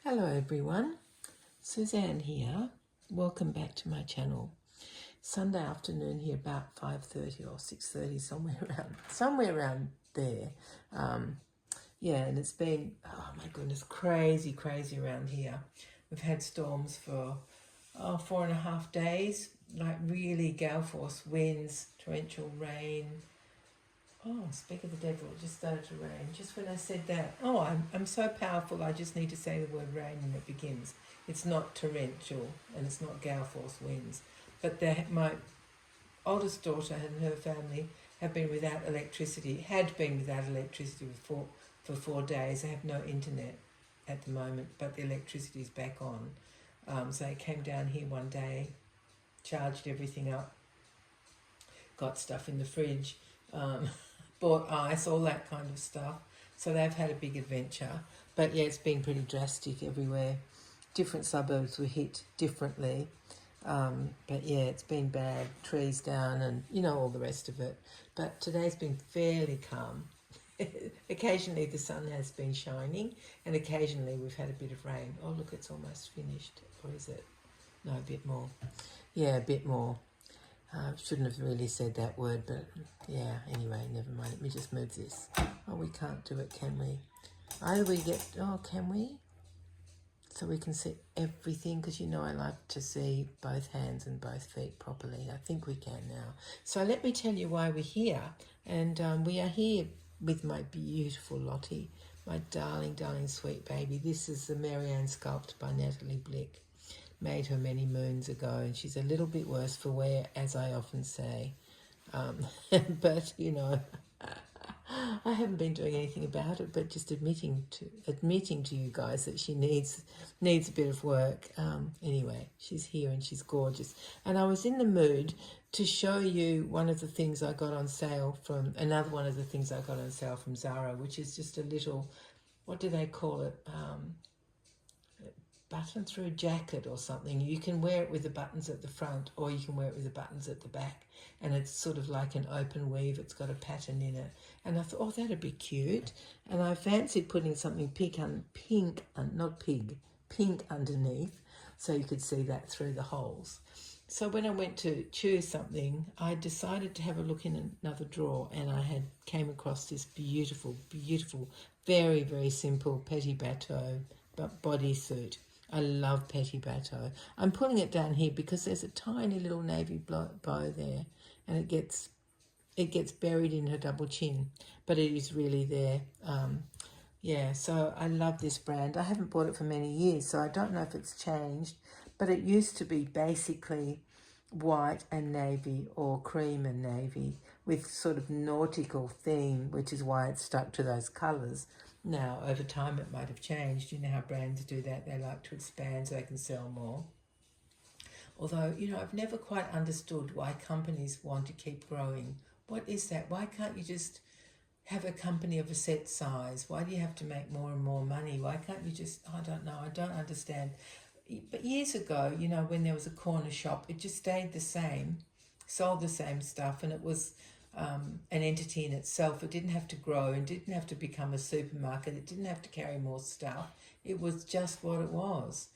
Hello everyone, Suzanne here. Welcome back to my channel. Sunday afternoon here, about 5:30 or 6:30, somewhere around there. Yeah, and it's been, oh my goodness, crazy around here. We've had storms for 4.5 days, like really gale force winds, torrential rain. Oh, speak of the devil, it just started to rain. Just when I said that, I'm so powerful, I just need to say the word rain and it begins. It's not torrential and it's not gale force winds. But my oldest daughter and her family have been without electricity, had been without electricity for 4 days. They have no internet at the moment, but the electricity is back on. So they came down here one day, charged everything up, got stuff in the fridge, bought ice, all that kind of stuff. So they've had a big adventure. But yeah, it's been pretty drastic everywhere. Different suburbs were hit differently. But yeah, it's been bad. Trees down and, all the rest of it. But today's been fairly calm. Occasionally the sun has been shining and occasionally we've had a bit of rain. Oh, look, it's almost finished. Or is it? No, a bit more. Yeah, a bit more. Shouldn't have really said that word, but yeah, anyway, never mind. Let me just move this. Oh, we can't do it, can we? Either we get, can we? So we can see everything, because I like to see both hands and both feet properly. I think we can now. So let me tell you why we're here. And we are here with my beautiful Lottie, my darling, sweet baby. This is the Marianne sculpt by Natali Blick. Made her many moons ago, and she's a little bit worse for wear, as I often say. But I haven't been doing anything about it, but just admitting to you guys that she needs a bit of work. Anyway, she's here and she's gorgeous. And I was in the mood to show you one of the things I got on sale from Zara, which is just a little, what do they call it? Button through jacket or something. You can wear it with the buttons at the front or you can wear it with the buttons at the back, and it's sort of like an open weave. It's got a pattern in it, and I thought, that'd be cute. And I fancied putting something pink underneath, so you could see that through the holes. So when I went to choose something, I decided to have a look in another drawer, and I came across this beautiful, very simple petit bateau bodysuit. I love petit bateau. I'm pulling it down here because there's a tiny little navy bow there, and it gets buried in her double chin, but it is really there. Yeah, so I love this brand. I haven't bought it for many years, so I don't know if it's changed, but it used to be basically white and navy or cream and navy with sort of nautical theme, which is why it's stuck to those colours. Now, over time, it might have changed. You know how brands do that. They like to expand so they can sell more. Although, I've never quite understood why companies want to keep growing. What is that? Why can't you just have a company of a set size? Why do you have to make more and more money? Why can't you just, I don't know, I don't understand. But years ago, when there was a corner shop, it just stayed the same, sold the same stuff, and it was an entity in itself. It didn't have to grow and didn't have to become a supermarket. It didn't have to carry more stuff. It was just what it was.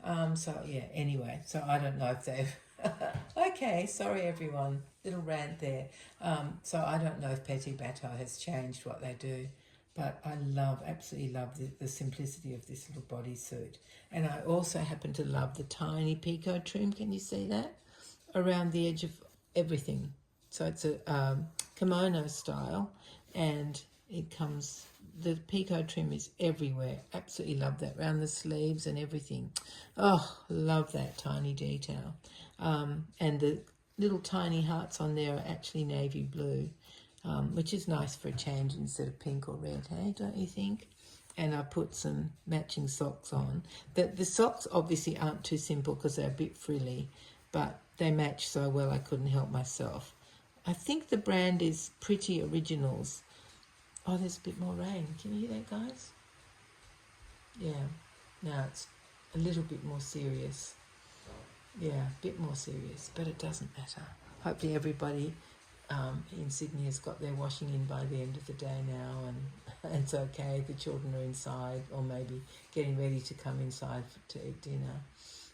So yeah, anyway, so I don't know if they've okay, sorry everyone, little rant there. So I don't know if Petit Bateau has changed what they do, but I absolutely love the simplicity of this little bodysuit. And I also happen to love the tiny picot trim. Can you see that? Around the edge of everything. So it's a kimono style, and the picot trim is everywhere. Absolutely love that, around the sleeves and everything. Oh, love that tiny detail. And the little tiny hearts on there are actually navy blue, which is nice for a change instead of pink or red, hey, don't you think? And I put some matching socks on. The socks obviously aren't too simple because they're a bit frilly, but they match so well I couldn't help myself. I think the brand is Pretty Originals. Oh, there's a bit more rain. Can you hear that, guys? Yeah. Now it's a little bit more serious. Yeah, a bit more serious, but it doesn't matter. Hopefully everybody in Sydney has got their washing in by the end of the day now, and it's okay. The children are inside, or maybe getting ready to come inside to eat dinner.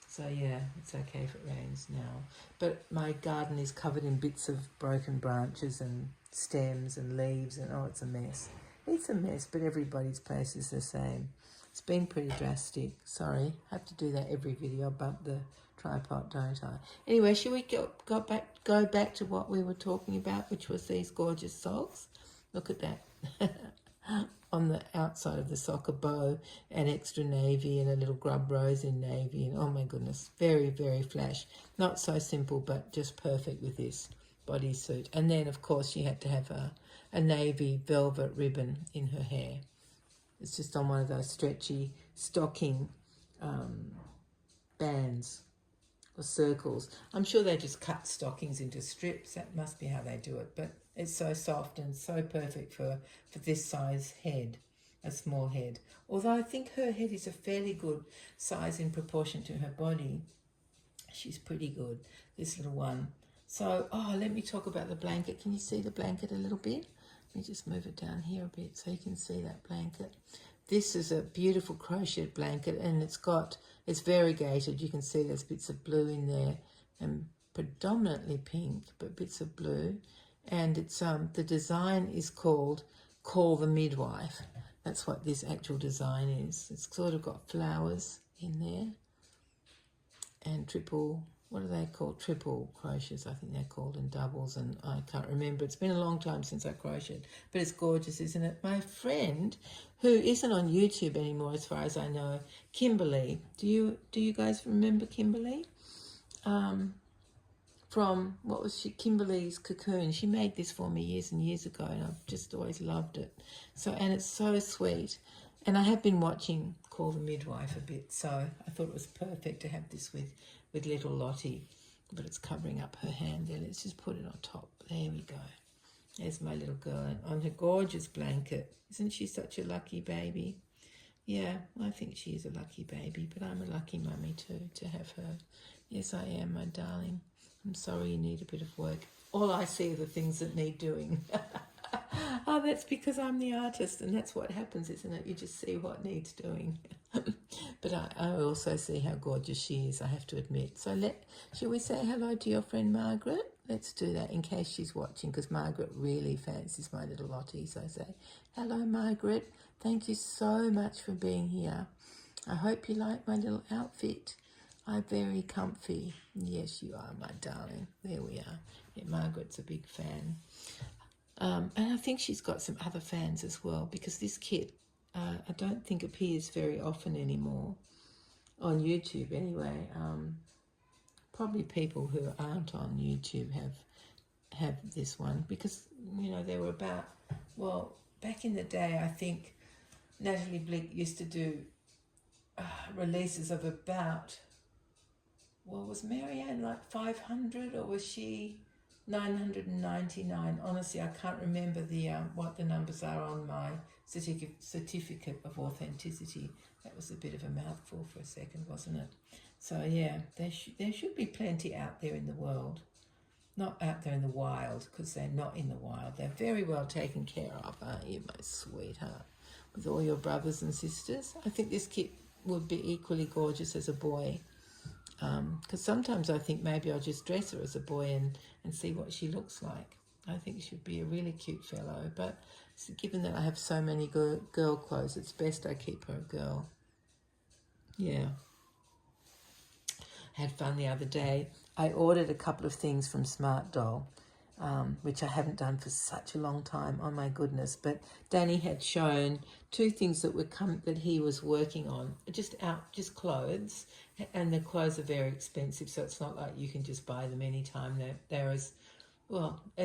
So yeah, it's okay if it rains now. But my garden is covered in bits of broken branches and stems and leaves, and oh, it's a mess. It's a mess, but everybody's place is the same. It's been pretty drastic. Sorry, I have to do that every video. I bump the tripod, don't I? Anyway, should we go back to what we were talking about, which was these gorgeous socks? Look at that. On the outside of the sock, a bow and extra navy and a little grub rose in navy, and oh my goodness, very, very flash. Not so simple, but just perfect with this bodysuit. And then of course she had to have a navy velvet ribbon in her hair. It's just on one of those stretchy stocking bands or circles. I'm sure they just cut stockings into strips. That must be how they do it. But it's so soft and so perfect for this size head, a small head. Although I think her head is a fairly good size in proportion to her body. She's pretty good, this little one. So, let me talk about the blanket. Can you see the blanket a little bit? Let me just move it down here a bit so you can see that blanket. This is a beautiful crochet blanket, and it's variegated. You can see there's bits of blue in there and predominantly pink, but bits of blue. And it's the design is called Call the Midwife. That's what this actual design is. It's sort of got flowers in there and what are they called? Triple crochets, I think they're called, and doubles, and I can't remember. It's been a long time since I crocheted, but it's gorgeous, isn't it? My friend, who isn't on YouTube anymore as far as I know, Kimberly. Do you guys remember Kimberly? From, what was she? Kimberly's Cocoon. She made this for me years and years ago, and I've just always loved it. So, and it's so sweet. And I have been watching Call the Midwife a bit, so I thought it was perfect to have this with little Lottie, but it's covering up her hand there. Let's just put it on top. There we go. There's my little girl on her gorgeous blanket. Isn't she such a lucky baby? Yeah, I think she is a lucky baby, but I'm a lucky mummy too to have her. Yes, I am, my darling. I'm sorry you need a bit of work. All I see are the things that need doing. Oh, that's because I'm the artist, and that's what happens, isn't it? You just see what needs doing. But I also see how gorgeous she is, I have to admit. So shall we say hello to your friend Margaret? Let's do that in case she's watching, because Margaret really fancies my little Lottie. So say, hello, Margaret. Thank you so much for being here. I hope you like my little outfit. I'm very comfy. Yes, you are, my darling. There we are. Yeah, Margaret's a big fan. And I think she's got some other fans as well, because this kit, I don't think appears very often anymore on YouTube anyway. Probably people who aren't on YouTube have this one, because, you know, they were about, well, back in the day, I think Natali Blick used to do releases of about, well, was Marianne like 500, or was she 999? Honestly, I can't remember the what the numbers are on my certificate of authenticity. That was a bit of a mouthful for a second, wasn't it? So yeah, there should be plenty out there in the world. Not out there in the wild, because they're not in the wild. They're very well taken care of, aren't you, my sweetheart? With all your brothers and sisters. I think this kit would be equally gorgeous as a boy. Because sometimes I think maybe I'll just dress her as a boy and see what she looks like. I think she'd be a really cute fellow. But given that I have so many girl clothes, it's best I keep her a girl. Yeah. Had fun the other day. I ordered a couple of things from Smart Doll, which I haven't done for such a long time. Oh my goodness! But Danny had shown two things that he was working on, just clothes, and the clothes are very expensive, so it's not like you can just buy them anytime. They're as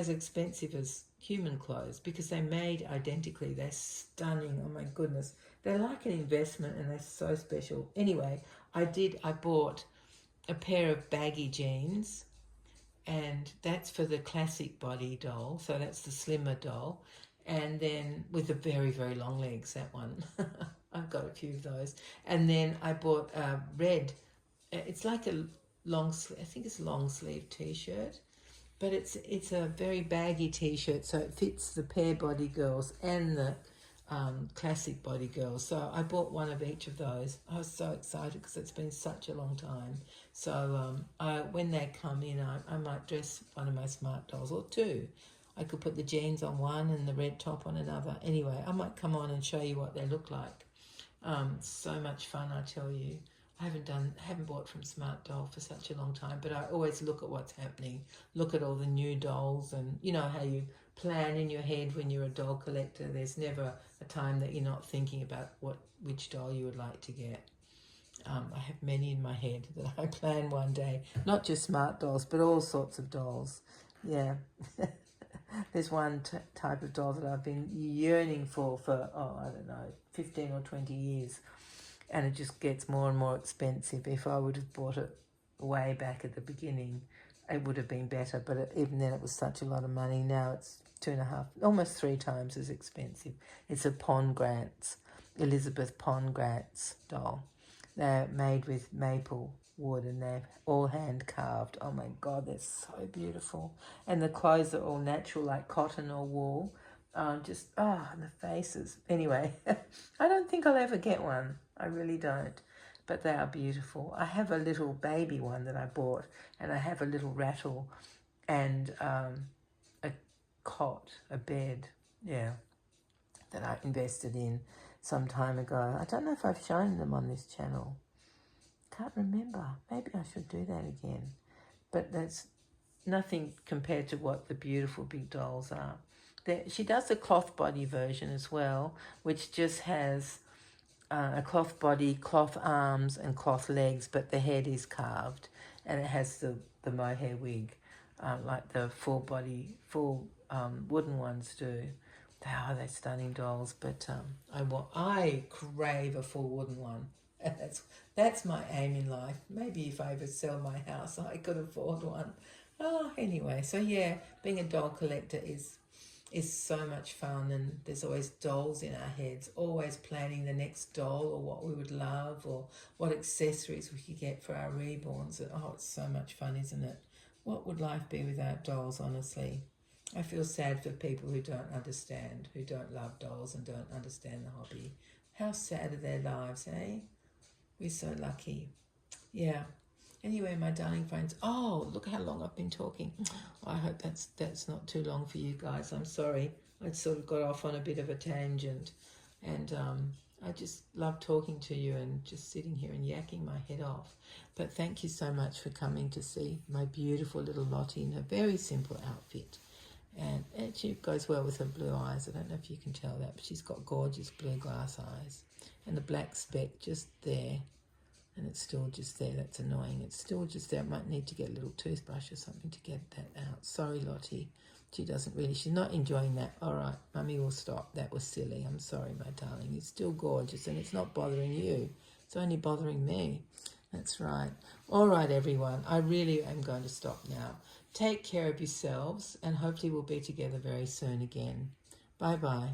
expensive as human clothes, because they're made identically. They're stunning. Oh my goodness, they're like an investment, and they're so special. Anyway, I bought a pair of baggy jeans, and that's for the classic body doll, so that's the slimmer doll, and then with the very, very long legs, that one. I've got a few of those. And then I bought red, it's like a long sleeve, I think it's a long sleeve t-shirt, but it's a very baggy t-shirt, so it fits the pear body girls and the classic body girls. So I bought one of each of those. I was so excited because it's been such a long time. So when they come in, I might dress one of my smart dolls, or two. I could put the jeans on one and the red top on another. Anyway, I might come on and show you what they look like. So much fun, I tell you. I haven't bought from Smart Doll for such a long time, but I always look at what's happening, look at all the new dolls, and you know how you plan in your head when you're a doll collector. There's never a time that you're not thinking about which doll you would like to get. I have many in my head that I plan one day, not just Smart Dolls, but all sorts of dolls. Yeah. There's one type of doll that I've been yearning for I don't know, 15 or 20 years. And it just gets more and more expensive. If I would have bought it way back at the beginning, it would have been better. But even then, it was such a lot of money. Now it's 2.5, almost 3 times as expensive. It's a Pongratz, Elizabeth Pongratz doll. They're made with maple wood and they're all hand carved. Oh my God, they're so beautiful. And the clothes are all natural, like cotton or wool. And the faces. Anyway, I don't think I'll ever get one. I really don't. But they are beautiful. I have a little baby one that I bought, and I have a little rattle and a cot, a bed, that I invested in some time ago. I don't know if I've shown them on this channel. Can't remember. Maybe I should do that again. But that's nothing compared to what the beautiful big dolls are. She does a cloth body version as well, which just has a cloth body, cloth arms and cloth legs, but the head is carved, and it has the mohair wig, like the full wooden ones do. They're stunning dolls, but I crave a full wooden one. That's my aim in life. Maybe if I ever sell my house, I could afford one. Anyway, so yeah, being a doll collector is so much fun, and there's always dolls in our heads, always planning the next doll or what we would love or what accessories we could get for our reborns. It's so much fun, isn't it? What would life be without dolls, honestly? I feel sad for people who don't understand, who don't love dolls and don't understand the hobby. How sad are their lives, eh? We're so lucky. Yeah. Anyway, my darling friends, look how long I've been talking. I hope that's not too long for you guys. I'm sorry. I sort of got off on a bit of a tangent. And I just love talking to you and just sitting here and yakking my head off. But thank you so much for coming to see my beautiful little Lottie in a very simple outfit. And she goes well with her blue eyes. I don't know if you can tell that, but she's got gorgeous blue glass eyes. And the black speck just there. And it's still just there. That's annoying. It's still just there. I might need to get a little toothbrush or something to get that out. Sorry, Lottie. She's not enjoying that. All right, Mummy will stop. That was silly. I'm sorry, my darling. It's still gorgeous and it's not bothering you. It's only bothering me. That's right. All right, everyone. I really am going to stop now. Take care of yourselves and hopefully we'll be together very soon again. Bye-bye.